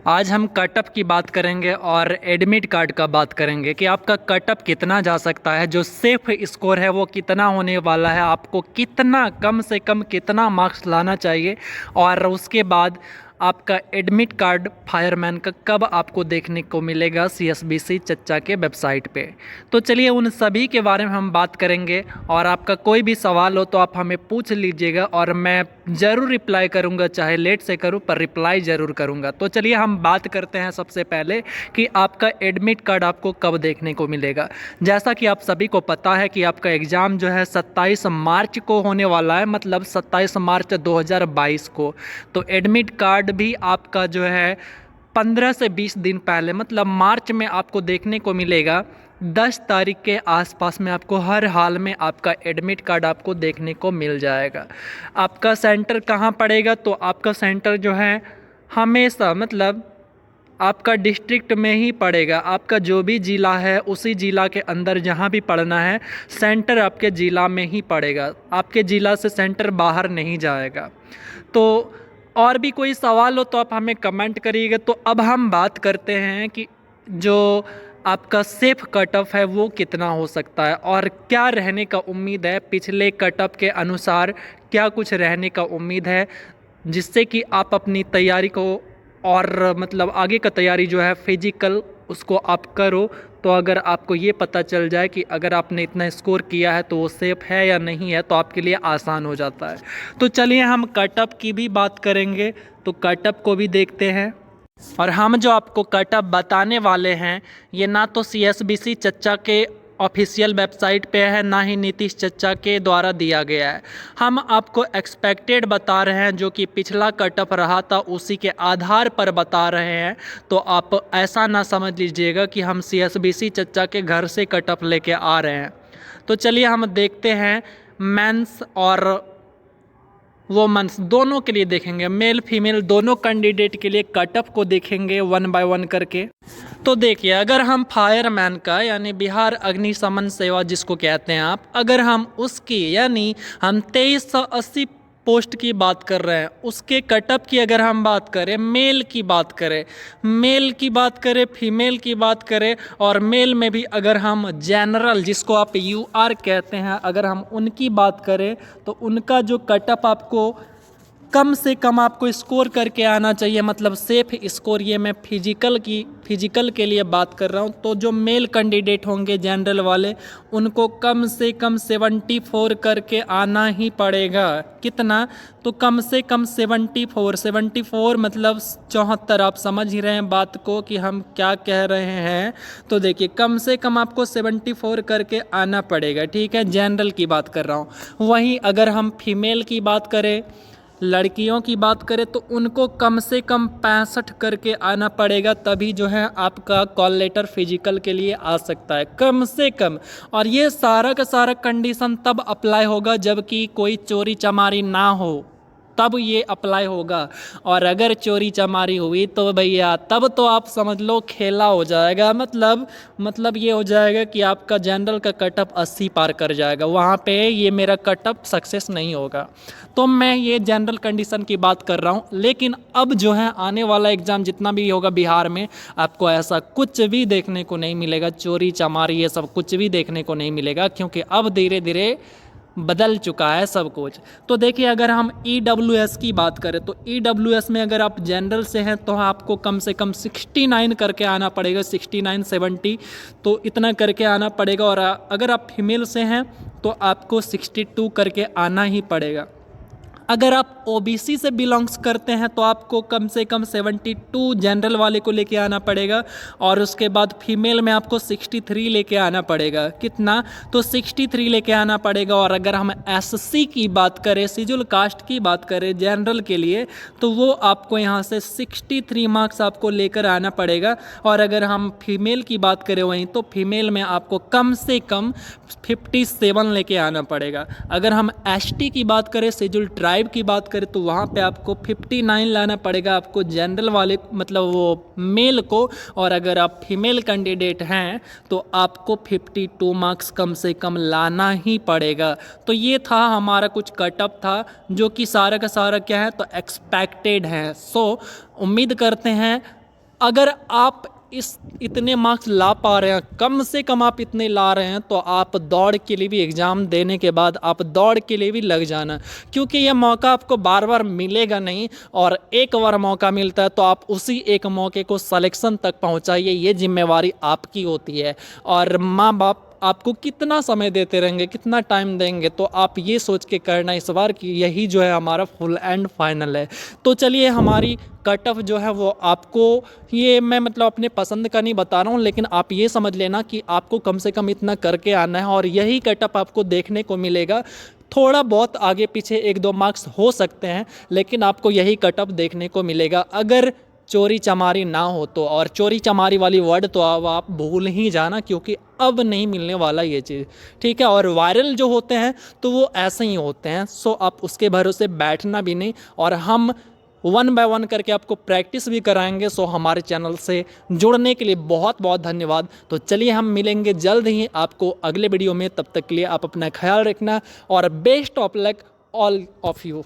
आज हम कटअप की बात करेंगे और एडमिट कार्ड का बात करेंगे कि आपका कटअप कितना जा सकता है, जो सेफ स्कोर है वो कितना होने वाला है, आपको कितना कम से कम कितना मार्क्स लाना चाहिए और उसके बाद आपका एडमिट कार्ड फायरमैन का कब आपको देखने को मिलेगा सीएसबीसी चच्चा के वेबसाइट पे। तो चलिए उन सभी के बारे में हम बात करेंगे और आपका कोई भी सवाल हो तो आप हमें पूछ लीजिएगा और मैं ज़रूर रिप्लाई करूंगा, चाहे लेट से करूं पर रिप्लाई ज़रूर करूंगा। तो चलिए हम बात करते हैं सबसे पहले कि आपका एडमिट कार्ड आपको कब देखने को मिलेगा। जैसा कि आप सभी को पता है कि आपका एग्ज़ाम जो है 27 मार्च को होने वाला है, मतलब 27 मार्च 2022 को। तो एडमिट कार्ड भी आपका जो है 15 से 20 दिन पहले, मतलब मार्च में आपको देखने को मिलेगा। 10 तारीख के आसपास में आपको हर हाल में आपका एडमिट कार्ड आपको देखने को मिल जाएगा। आपका सेंटर कहाँ पड़ेगा? तो आपका सेंटर जो है हमेशा, मतलब आपका डिस्ट्रिक्ट में ही पड़ेगा। आपका जो भी ज़िला है उसी ज़िला के अंदर जहाँ भी पढ़ना है सेंटर आपके ज़िला में ही पड़ेगा, आपके ज़िला से सेंटर बाहर नहीं जाएगा। तो और भी कोई सवाल हो तो आप हमें कमेंट करिएगा। तो अब हम बात करते हैं कि जो आपका सेफ कटऑफ है वो कितना हो सकता है और क्या रहने का उम्मीद है, पिछले कटऑफ के अनुसार क्या कुछ रहने का उम्मीद है, जिससे कि आप अपनी तैयारी को और मतलब आगे का तैयारी जो है फिजिकल उसको आप करो। तो अगर आपको ये पता चल जाए कि अगर आपने इतना स्कोर किया है तो वो सेफ है या नहीं है तो आपके लिए आसान हो जाता है। तो चलिए हम कटअप की भी बात करेंगे, तो कटअप को भी देखते हैं। और हम जो आपको कटअप बताने वाले हैं ये ना तो सीएसबीसी चच्चा के ऑफिशियल वेबसाइट पे है, ना ही नीतीश चच्चा के द्वारा दिया गया है। हम आपको एक्सपेक्टेड बता रहे हैं, जो कि पिछला कटअप रहा था उसी के आधार पर बता रहे हैं। तो आप ऐसा ना समझ लीजिएगा कि हम सीएसबीसी चच्चा के घर से कटअप लेके आ रहे हैं। तो चलिए हम देखते हैं मेंस और वोमेंस दोनों के लिए देखेंगे, मेल फीमेल दोनों कैंडिडेट के लिए कटअप को देखेंगे वन बाय वन करके। तो देखिए, अगर हम फायरमैन का यानी बिहार अग्निशमन सेवा जिसको कहते हैं आप, अगर हम उसकी यानी हम 2380 पोस्ट की बात कर रहे हैं, उसके कटअप की अगर हम बात करें, मेल की बात करें, फीमेल की बात करें और मेल में भी अगर हम जनरल जिसको आप यूआर कहते हैं अगर हम उनकी बात करें तो उनका जो कटअप आपको कम से कम आपको स्कोर करके आना चाहिए, मतलब सेफ स्कोर। ये मैं फिजिकल के लिए बात कर रहा हूँ। तो जो मेल कैंडिडेट होंगे जनरल वाले उनको कम से कम 74 करके आना ही पड़ेगा। कितना? तो कम से कम 74 मतलब 74। आप समझ ही रहे हैं बात को कि हम क्या कह रहे हैं। तो देखिए, कम से कम आपको 74 करके आना पड़ेगा, ठीक है, जनरल की बात कर रहा हूँ। वहीं अगर हम फीमेल की बात करें, लड़कियों की बात करें, तो उनको कम से कम 65 करके आना पड़ेगा, तभी जो है आपका कॉल लेटर फिजिकल के लिए आ सकता है, कम से कम। और ये सारा का सारा कंडीशन तब अप्लाई होगा जबकि कोई चोरी चमारी ना हो, तब ये अप्लाई होगा। और अगर चोरी चमारी हुई तो भैया तब तो आप समझ लो खेला हो जाएगा। मतलब ये हो जाएगा कि आपका जनरल का कटअप 80 पार कर जाएगा, वहाँ पे ये मेरा कटअप सक्सेस नहीं होगा। तो मैं ये जनरल कंडीशन की बात कर रहा हूँ। लेकिन अब जो है आने वाला एग्ज़ाम जितना भी होगा बिहार में, आपको ऐसा कुछ भी देखने को नहीं मिलेगा, चोरी चमारी ये सब कुछ भी देखने को नहीं मिलेगा, क्योंकि अब धीरे धीरे बदल चुका है सब कुछ। तो देखिए, अगर हम EWS की बात करें तो EWS में अगर आप जनरल से हैं तो आपको कम से कम 69 करके आना पड़ेगा, 69 70 तो इतना करके आना पड़ेगा। और अगर आप फीमेल से हैं तो आपको 62 करके आना ही पड़ेगा। अगर आप OBC से बिलोंग्स करते हैं तो आपको कम से कम 72 जनरल वाले को लेके आना पड़ेगा और उसके बाद फीमेल में आपको 63 लेके आना पड़ेगा। कितना? तो 63 लेके आना पड़ेगा। और अगर हम SC की बात करें, शेड्यूल कास्ट की बात करें जनरल के लिए, तो वो आपको यहाँ से 63 मार्क्स आपको लेकर आना पड़ेगा। और अगर हम फीमेल की बात करें वहीं, तो फीमेल में आपको कम से कम 57 लेके आना पड़ेगा। अगर हम ST की बात करें, शेड्यूल ट्राइब की बात करें, तो वहाँ पे आपको 59 लाना पड़ेगा आपको जनरल वाले, मतलब वो मेल को। और अगर आप फीमेल कैंडिडेट हैं तो आपको 52 मार्क्स कम से कम लाना ही पड़ेगा। तो ये था हमारा कुछ कटअप था, जो कि सारा का सारा क्या है तो एक्सपेक्टेड है। सो उम्मीद करते हैं अगर आप इतने मार्क्स ला पा रहे हैं, कम से कम आप इतने ला रहे हैं, तो आप दौड़ के लिए भी एग्ज़ाम देने के बाद आप दौड़ के लिए भी लग जाना, क्योंकि ये मौका आपको बार बार मिलेगा नहीं, और एक बार मौका मिलता है तो आप उसी एक मौके को सिलेक्शन तक पहुंचाइए, ये जिम्मेवारी आपकी होती है। और माँ बाप आपको कितना समय देते रहेंगे, कितना टाइम देंगे, तो आप ये सोच के करना इस बार कि यही जो है हमारा फुल एंड फाइनल है। तो चलिए, हमारी कट ऑफ जो है वो आपको, ये मैं मतलब अपने पसंद का नहीं बता रहा हूँ, लेकिन आप ये समझ लेना कि आपको कम से कम इतना करके आना है, और यही कट ऑफ आपको देखने को मिलेगा। थोड़ा बहुत आगे पीछे 1-2 मार्क्स हो सकते हैं, लेकिन आपको यही कट ऑफ देखने को मिलेगा, अगर चोरी चमारी ना हो तो। और चोरी चमारी वाली वर्ड तो अब आप भूल ही जाना, क्योंकि अब नहीं मिलने वाला ये चीज़, ठीक है। और वायरल जो होते हैं तो वो ऐसे ही होते हैं, सो आप उसके भरोसे बैठना भी नहीं। और हम 1 बाय 1 करके आपको प्रैक्टिस भी कराएंगे। सो हमारे चैनल से जुड़ने के लिए बहुत बहुत धन्यवाद। तो चलिए, हम मिलेंगे जल्द ही आपको अगले वीडियो में। तब तक के लिए आप अपना ख्याल रखना, और best of luck all of you.